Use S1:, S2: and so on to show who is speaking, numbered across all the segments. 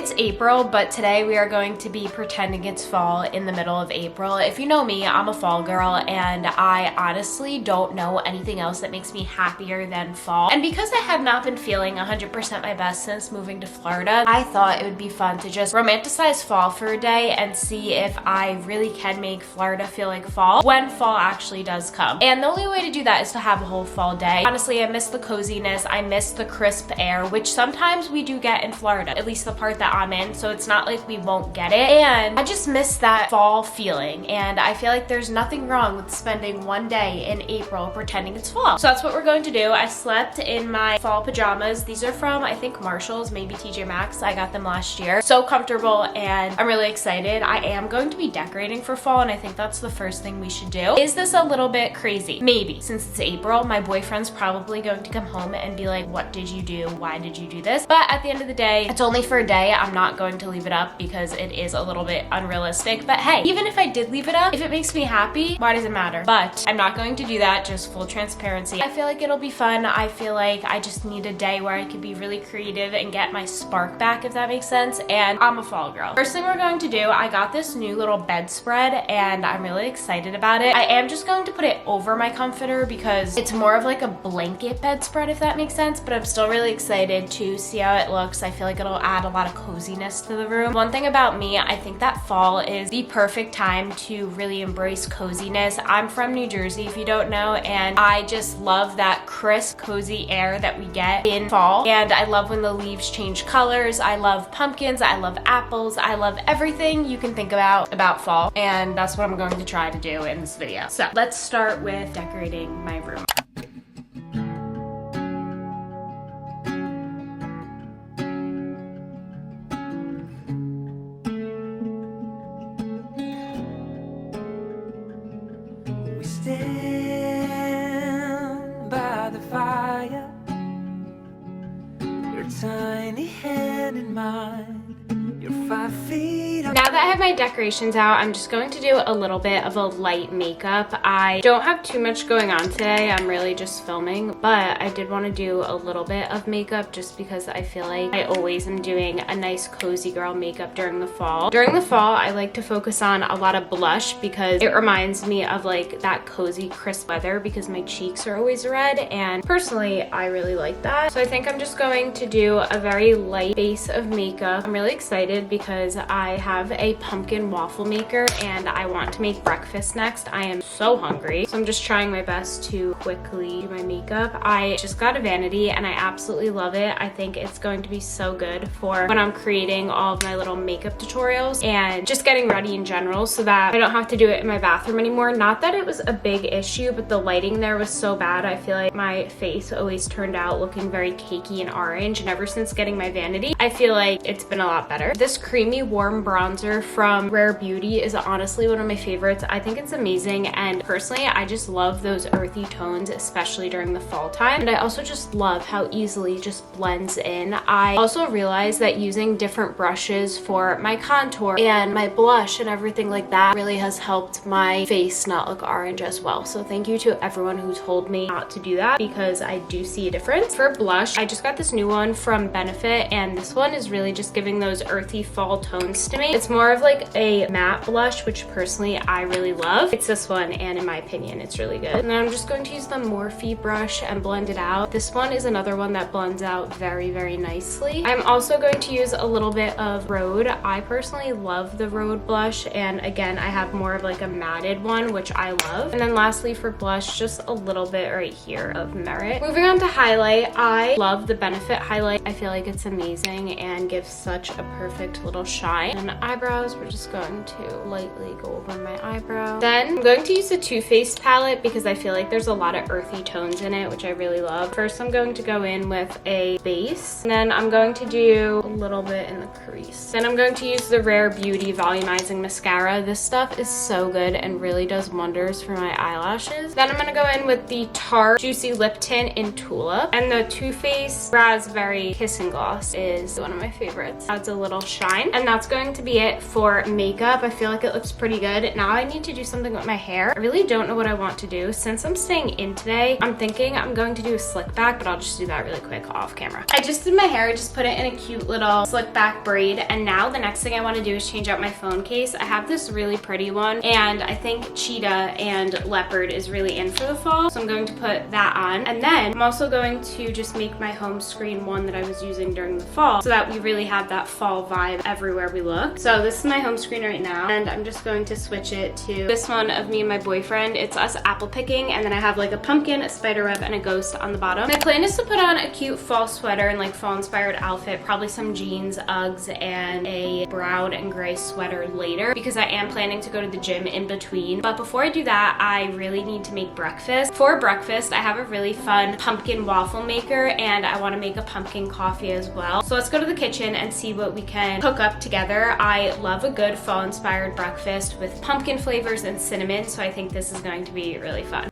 S1: It's April, but today we are going to be pretending it's fall in the middle of April. If you know me, I'm a fall girl, and I honestly don't know anything else that makes me happier than fall. And because I have not been feeling 100% my best since moving to Florida, I thought it would be fun to just romanticize fall for a day and see if I really can make Florida feel like fall when fall actually does come. And the only way to do that is to have a whole fall day. Honestly, I miss the coziness, I miss the crisp air, which sometimes we do get in Florida, at least the part that I'm in, so it's not like we won't get it. And I just miss that fall feeling, and I feel like there's nothing wrong with spending one day in April pretending it's fall. So that's what we're going to do. I slept in my fall pajamas. These are from, I think, Marshall's, maybe TJ Maxx. I got them last year. So comfortable, and I'm really excited. I am going to be decorating for fall, and I think that's the first thing we should do. Is this a little bit crazy? Maybe. Since it's April, my boyfriend's probably going to come home and be like, what did you do? Why did you do this? But at the end of the day, it's only for a day. I'm not going to leave it up because it is a little bit unrealistic. But hey, even if I did leave it up, if it makes me happy, why does it matter? But I'm not going to do that, just full transparency. I feel like it'll be fun. I feel like I just need a day where I could be really creative and get my spark back, if that makes sense. And I'm a fall girl. First thing we're going to do, I got this new little bedspread and I'm really excited about it. I am just going to put it over my comforter because it's more of like a blanket bedspread, if that makes sense, but I'm still really excited to see how it looks. I feel like it'll add a lot of coziness to the room. One thing about me, I think that fall is the perfect time to really embrace coziness. I'm from New Jersey, if you don't know, and I just love that crisp, cozy air that we get in fall. And I love when the leaves change colors. I love pumpkins, I love apples, I love everything you can think about fall. And that's what I'm going to try to do in this video. So let's start with decorating my room.
S2: Stand by the fire, your tiny hand in mine, you're 5 feet up.
S1: Now that I have my decorations out, I'm just going to do a little bit of a light makeup. I don't have too much going on today. I'm really just filming, but I did want to do a little bit of makeup just because I feel like I always am doing a nice cozy girl makeup during the fall. During the fall, I like to focus on a lot of blush because it reminds me of like that cozy crisp weather because my cheeks are always red, and personally, I really like that. So I think I'm just going to do a very light base of makeup. I'm really excited because I have a pumpkin waffle maker and I want to make breakfast next. I am so hungry. So I'm just trying my best to quickly do my makeup. I just got a vanity and I absolutely love it. I think it's going to be so good for when I'm creating all of my little makeup tutorials and just getting ready in general so that I don't have to do it in my bathroom anymore. Not that it was a big issue, but the lighting there was so bad. I feel like my face always turned out looking very cakey and orange, and ever since getting my vanity, I feel like it's been a lot better. This creamy warm bronzer from Rare Beauty is honestly one of my favorites. I think it's amazing, and personally I just love those earthy tones, especially during the fall time. And I also just love how easily it just blends in. I also realized that using different brushes for my contour and my blush and everything like that really has helped my face not look orange as well. So thank you to everyone who told me not to do that because I do see a difference. For blush, I just got this new one from Benefit, and this one is really just giving those earthy fall tones to me. It's more of like a matte blush, which personally I really love. It's this one, and in my opinion, it's really good. And then I'm just going to use the Morphe brush and blend it out. This one is another one that blends out very, very nicely. I'm also going to use a little bit of Rhode. I personally love the Rhode blush, and again, I have more of like a matted one, which I love. And then lastly for blush, just a little bit right here of Merit. Moving on to highlight, I love the Benefit highlight. I feel like it's amazing and gives such a perfect little shine. And eyebrows, we're just going to lightly go over my eyebrow. Then I'm going to use the Too Faced palette because I feel like there's a lot of earthy tones in it, which I really love. First, I'm going to go in with a base, and then I'm going to do a little bit in the crease. Then I'm going to use the Rare Beauty Volumizing Mascara. This stuff is so good and really does wonders for my eyelashes. Then I'm going to go in with the Tarte Juicy Lip Tint in Tulip, and the Too Faced Raspberry Kissing Gloss is one of my favorites. Adds a little shine. And that's going to be it for makeup. I feel like it looks pretty good. Now I need to do something with my hair. I really don't know what I want to do. Since I'm staying in today, I'm thinking I'm going to do a slick back, but I'll just do that really quick off camera. I just did my hair. I just put it in a cute little slick back braid. And now the next thing I want to do is change out my phone case. I have this really pretty one, and I think cheetah and leopard is really in for the fall. So I'm going to put that on. And then I'm also going to just make my home screen one that I was using during the fall so that we really have that fall vibe everywhere we look. So this is my home screen right now, and I'm just going to switch it to this one of me and my boyfriend. It's us apple picking, and then I have like a pumpkin, a spider web, and a ghost on the bottom. My plan is to put on a cute fall sweater and like fall inspired outfit, probably some jeans, Uggs, and a brown and gray sweater later, because I am planning to go to the gym in between. But before I do that, I really need to make breakfast. For breakfast, I have a really fun pumpkin waffle maker, and I want to make a pumpkin coffee as well. So let's go to the kitchen and see what we can cook up together. I love a good fall inspired breakfast with pumpkin flavors and cinnamon, so I think this is going to be really fun.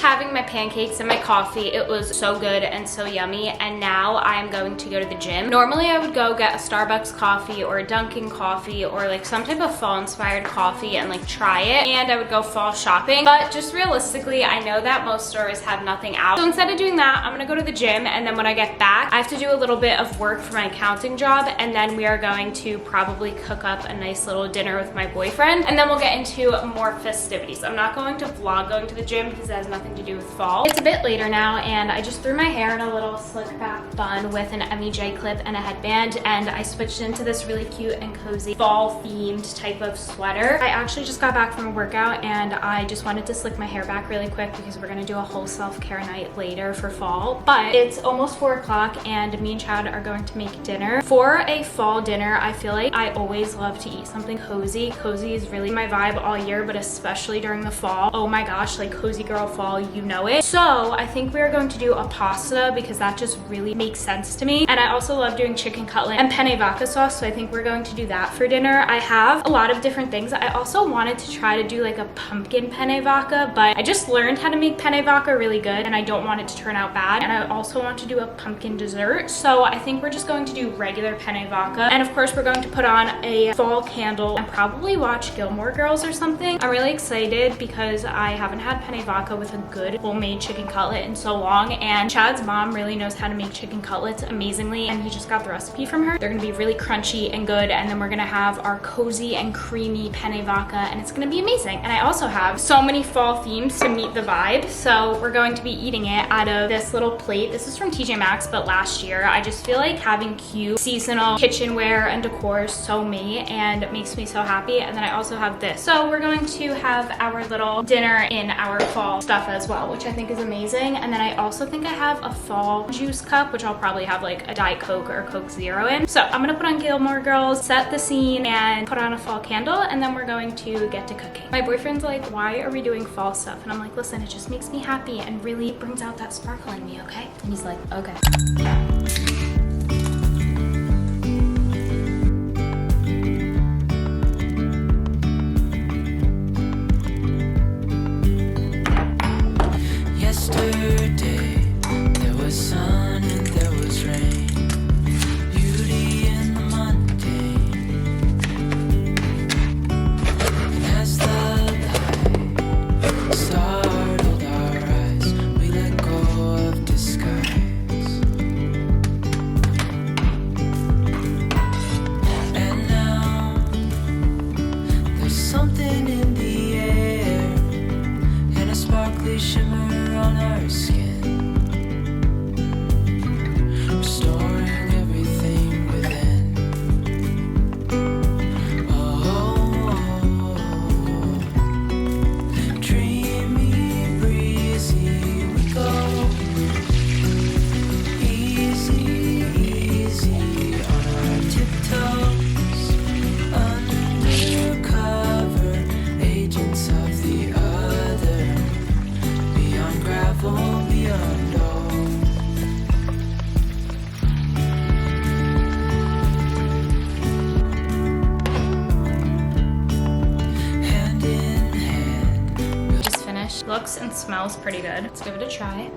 S1: Having my pancakes and my coffee. It was so good and so yummy, and now I'm going to go to the gym. Normally I would go get a Starbucks coffee or a Dunkin' coffee or like some type of fall inspired coffee and like try it, and I would go fall shopping, but just realistically I know that most stores have nothing out. So instead of doing that, I'm gonna go to the gym, and then when I get back I have to do a little bit of work for my accounting job, and then we are going to probably cook up a nice little dinner with my boyfriend, and then we'll get into more festivities. I'm not going to vlog going to the gym because it has nothing to do with fall. It's a bit later now, and I just threw my hair in a little slick back bun with an MEJ clip and a headband, and I switched into this really cute and cozy fall themed type of sweater. I actually just got back from a workout, and I just wanted to slick my hair back really quick because we're gonna do a whole self-care night later for fall. But it's almost 4 o'clock, and me and Chad are going to make dinner. For a fall dinner, I feel like I always love to eat something cozy. Cozy is really my vibe all year, but especially during the fall. Oh my gosh, like cozy girl fall, you know it. So I think we're going to do a pasta because that just really makes sense to me. And I also love doing chicken cutlet and penne vodka sauce, so I think we're going to do that for dinner. I have a lot of different things. I also wanted to try to do like a pumpkin penne vodka, but I just learned how to make penne vodka really good, and I don't want it to turn out bad. And I also want to do a pumpkin dessert, so I think we're just going to do regular penne vodka. And of course we're going to put on a fall candle and probably watch Gilmore Girls or something. I'm really excited because I haven't had penne vodka with a good homemade chicken cutlet in so long, and Chad's mom really knows how to make chicken cutlets amazingly, and he just got the recipe from her. They're gonna be really crunchy and good, and then we're gonna have our cozy and creamy penne vodka, and it's gonna be amazing. And I also have so many fall themes to meet the vibe, so we're going to be eating it out of this little plate. This is from TJ Maxx, but last year. I just feel like having cute seasonal kitchenware and decor is so me, and it makes me so happy. And then I also have this. So we're going to have our little dinner in our fall stuff as well, which I think is amazing. And then I also think I have a fall juice cup, which I'll probably have like a Diet Coke or a Coke Zero in. So I'm gonna put on Gilmore Girls, set the scene, and put on a fall candle, and then we're going to get to cooking. My boyfriend's like, why are we doing fall stuff? And I'm like, listen, it just makes me happy and really brings out that sparkle in me, okay? And he's like, okay.
S2: Yesterday, there was sun and there was rain, beauty in the mundane. And as the light startled our eyes, we let go of disguise. And now, there's something in the air, and a sparkly shimmer on our skin, restoring everything within. Oh, dreamy
S3: Looks and smells pretty good.
S1: Let's give it a try.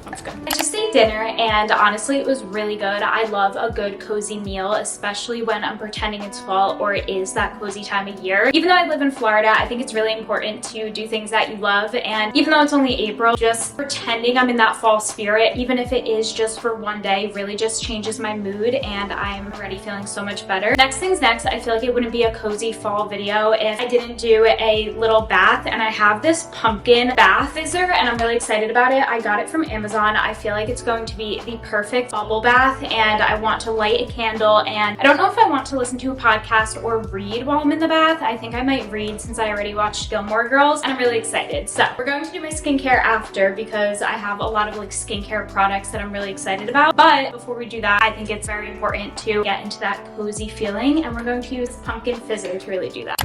S3: That's good.
S4: I just ate dinner and honestly it was really good. I love a good cozy meal, especially when I'm pretending it's fall or it is that cozy time of year. Even though I live in Florida, I think it's really important to do things that you love, and even though it's only April, just pretending I'm in that fall spirit, even if it is just for one day, really just changes my mood and I'm already feeling so much better. Next things next, I feel like it wouldn't be a cozy fall video if I didn't do a little bath, and I have this pumpkin bath fizzer and I'm really excited about it. I got it from Amazon. I feel like it's going to be the perfect bubble bath, and I want to light a candle, and I don't know if I want to listen to a podcast or read while I'm in the bath. I think I might read since I already watched Gilmore Girls, and I'm really excited. So we're going to do my skincare after because I have a lot of like skincare products that I'm really excited about. But before we do that, I think it's very important to get into that cozy feeling, and we're going to use pumpkin fizzer to really do that.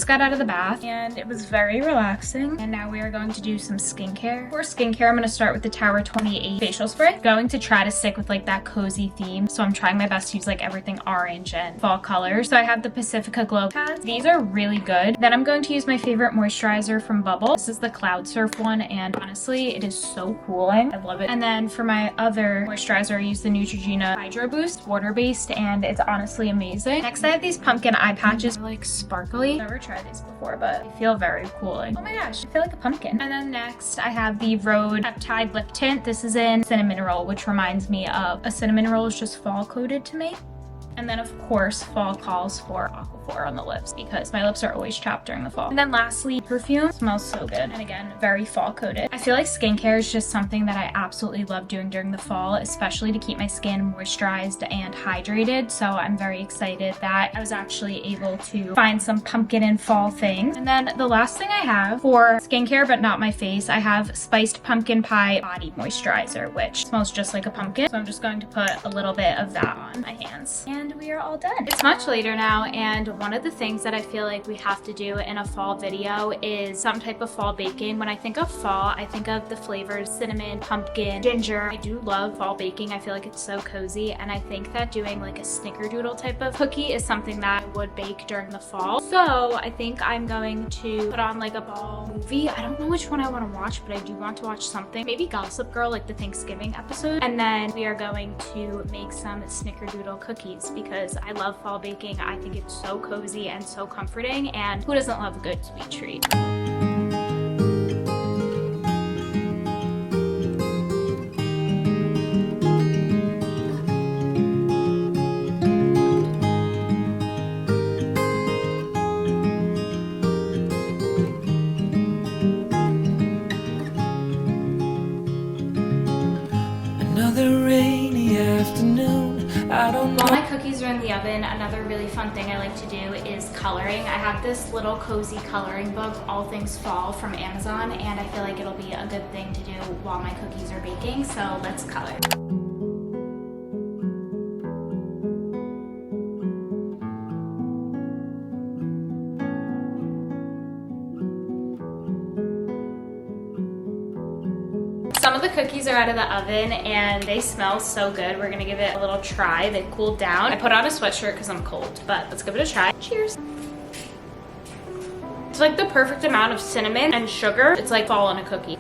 S3: Got out of the bath and it was very relaxing, and now we are going to do some skincare. For skincare, I'm going to start with the Tower 28 facial spray. Going to try to stick with like that cozy theme, so I'm trying my best to use like everything orange and fall colors. So I have the Pacifica Glow pads. These are really good. Then I'm going to use my favorite moisturizer from Bubble. This is the Cloud Surf one, and honestly it is so cooling. I love it. And then for my other moisturizer, I use the Neutrogena Hydro Boost, water-based, and it's honestly amazing. Next, I have these pumpkin eye patches. They're like sparkly. Never tried these before, but they feel very cooling. Oh my gosh, I feel like a pumpkin. And then next I have the Rhode Peptide Lip Tint. This is in cinnamon roll, which reminds me of a cinnamon roll is just fall coated to me. And then of course, fall calls for Aquaphor on the lips because my lips are always chapped during the fall. And then lastly, perfume. Smells so good. And again, very fall coated. I feel like skincare is just something that I absolutely love doing during the fall, especially to keep my skin moisturized and hydrated. So I'm very excited that I was actually able to find some pumpkin and fall things. And then the last thing I have for skincare, but not my face, I have Spiced Pumpkin Pie Body Moisturizer, which smells just like a pumpkin. So I'm just going to put a little bit of that on my hands. And we are all done.
S1: It's much later now, and one of the things that I feel like we have to do in a fall video is some type of fall baking. When I think of fall, I think of the flavors cinnamon, pumpkin, ginger. I do love fall baking. I feel like it's so cozy, and I think that doing like a snickerdoodle type of cookie is something that I would bake during the fall. So I think I'm going to put on like a fall movie. I don't know which one I want to watch, but I do want to watch something. Maybe Gossip Girl, like the Thanksgiving episode. And then we are going to make some snickerdoodle cookies because I love fall baking. I think it's so cozy and so comforting, and who doesn't love a good sweet treat?
S2: Another rainy afternoon. I don't know.
S1: While my cookies are in the oven, another really fun thing I like to do is coloring. I have this little cozy coloring book, All Things Fall, from Amazon, and I feel like it'll be a good thing to do while my cookies are baking, so let's color. Some of the cookies are out of the oven and they smell so good. We're gonna give it a little try. They cooled down. I put on a sweatshirt because I'm cold, but let's give it a try. Cheers. It's like the perfect amount of cinnamon and sugar. It's like fall on a cookie.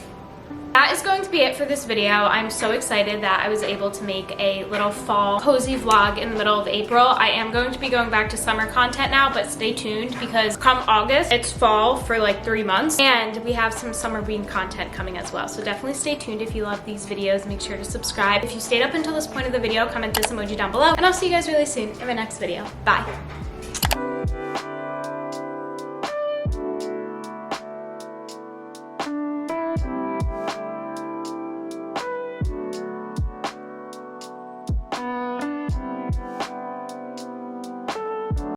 S1: That is going to be it for this video. I'm so excited that I was able to make a little fall cozy vlog in the middle of April. I am going to be going back to summer content now, but stay tuned because come August, it's fall for like 3 months, and we have some summerween content coming as well. So definitely stay tuned if you love these videos. Make sure to subscribe. If you stayed up until this point of the video, comment this emoji down below, and I'll see you guys really soon in my next video. Bye.